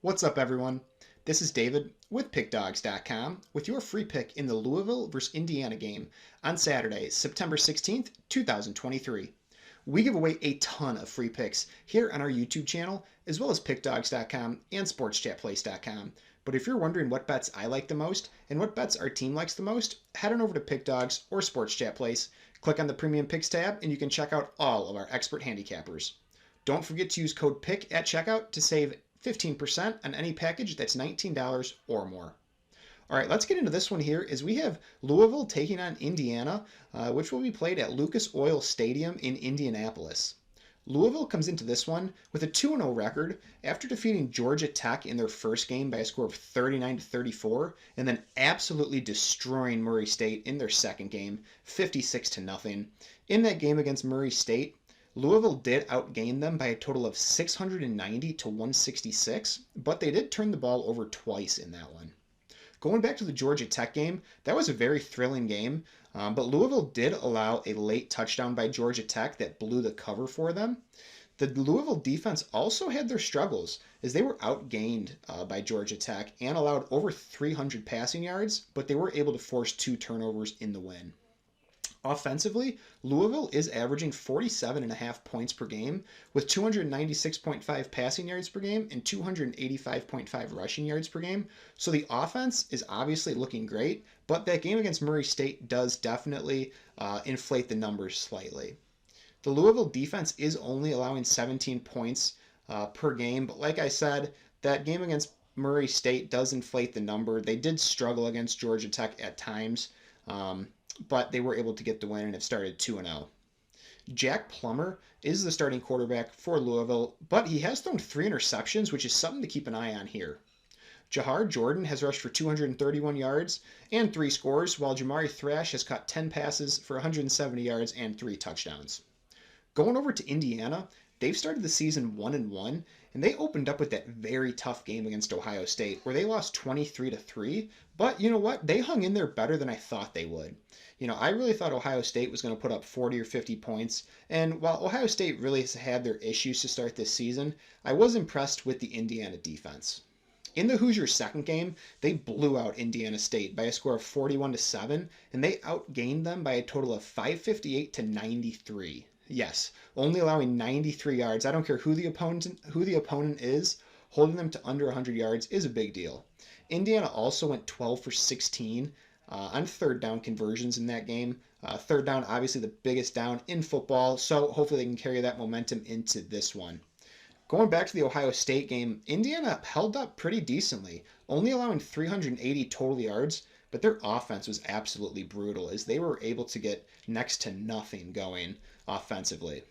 What's up, everyone? This is David with Pickdawgz.com with your free pick in the Louisville vs. Indiana game on Saturday, September 16th, 2023. We give away a ton of free picks here on our YouTube channel, as well as Pickdawgz.com and SportsChatPlace.com. But if you're wondering what bets I like the most and what bets our team likes the most, head on over to Pickdawgz or Sports Chat Place, click on the Premium Picks tab, and you can check out all of our expert handicappers. Don't forget to use code PICK at checkout to save 15% on any package that's $19 or more. All right, let's get into this one here as we have Louisville taking on Indiana, which will be played at Lucas Oil Stadium in Indianapolis. Louisville comes into this one with a 2-0 record after defeating Georgia Tech in their first game by a score of 39-34 and then absolutely destroying Murray State in their second game, 56-0. In that game against Murray State, Louisville did outgain them by a total of 690 to 166, but they did turn the ball over twice in that one. Going back to the Georgia Tech game, that was a very thrilling game, but Louisville did allow a late touchdown by Georgia Tech that blew the cover for them. The Louisville defense also had their struggles as they were outgained by Georgia Tech and allowed over 300 passing yards, but they were able to force 2 turnovers in the win. Offensively, Louisville is averaging 47.5 points per game with 296.5 passing yards per game and 285.5 rushing yards per game. So the offense is obviously looking great, but that game against Murray State does definitely inflate the numbers slightly. The Louisville defense is only allowing 17 points per game, but like I said, that game against Murray State does inflate the number. They did struggle against Georgia Tech at times. But they were able to get the win and have started 2-0. Jack Plummer is the starting quarterback for Louisville, but he has thrown 3 interceptions, which is something to keep an eye on here. Jahar Jordan has rushed for 231 yards and 3 scores, while Jamari Thrash has caught 10 passes for 170 yards and 3 touchdowns. Going over to Indiana, they've started the season 1-1, and they opened up with that very tough game against Ohio State, where they lost 23-3. But you know what? They hung in there better than I thought they would. I really thought Ohio State was going to put up 40 or 50 points, and while Ohio State really has had their issues to start this season, I was impressed with the Indiana defense. In the Hoosiers' second game, they blew out Indiana State by a score of 41-7, and they outgained them by a total of 558-93. Yes, only allowing 93 yards. I don't care who the opponent is. Holding them to under 100 yards is a big deal. Indiana also went 12 for 16 on third down conversions in that game. Third down, obviously the biggest down in football, so hopefully they can carry that momentum into this one. Going back to the Ohio State game, Indiana held up pretty decently, only allowing 380 total yards, but their offense was absolutely brutal as they were able to get next to nothing going offensively.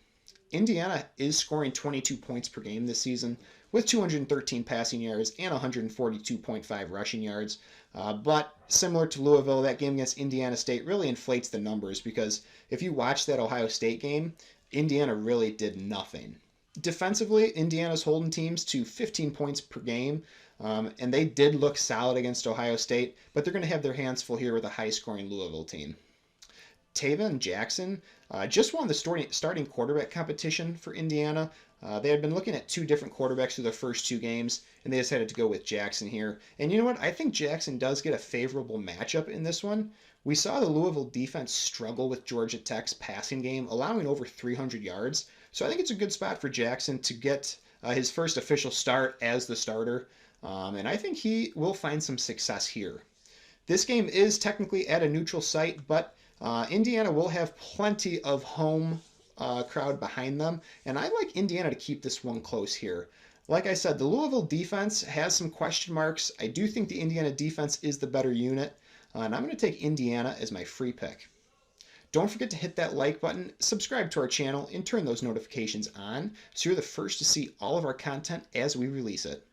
Indiana is scoring 22 points per game this season with 213 passing yards and 142.5 rushing yards. But similar to Louisville, that game against Indiana State really inflates the numbers because if you watch that Ohio State game, Indiana really did nothing. Defensively, Indiana's holding teams to 15 points per game, and they did look solid against Ohio State, but they're going to have their hands full here with a high-scoring Louisville team. Taven Jackson just won the starting quarterback competition for Indiana. They had been looking at 2 different quarterbacks through their first 2 games, and they decided to go with Jackson here. And you know what? I think Jackson does get a favorable matchup in this one. We saw the Louisville defense struggle with Georgia Tech's passing game, allowing over 300 yards. So I think it's a good spot for Jackson to get his first official start as the starter, and I think he will find some success here. This game is technically at a neutral site, but Indiana will have plenty of home crowd behind them, and I like Indiana to keep this one close here. Like I said, the Louisville defense has some question marks. I do think the Indiana defense is the better unit, and I'm going to take Indiana as my free pick. Don't forget to hit that like button, subscribe to our channel, and turn those notifications on so you're the first to see all of our content as we release it.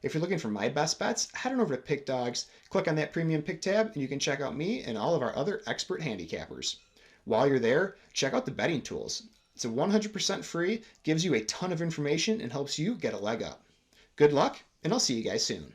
If you're looking for my best bets, head on over to Pick Dawgz, click on that premium pick tab, and you can check out me and all of our other expert handicappers. While you're there, check out the betting tools. It's 100% free, gives you a ton of information, and helps you get a leg up. Good luck, and I'll see you guys soon.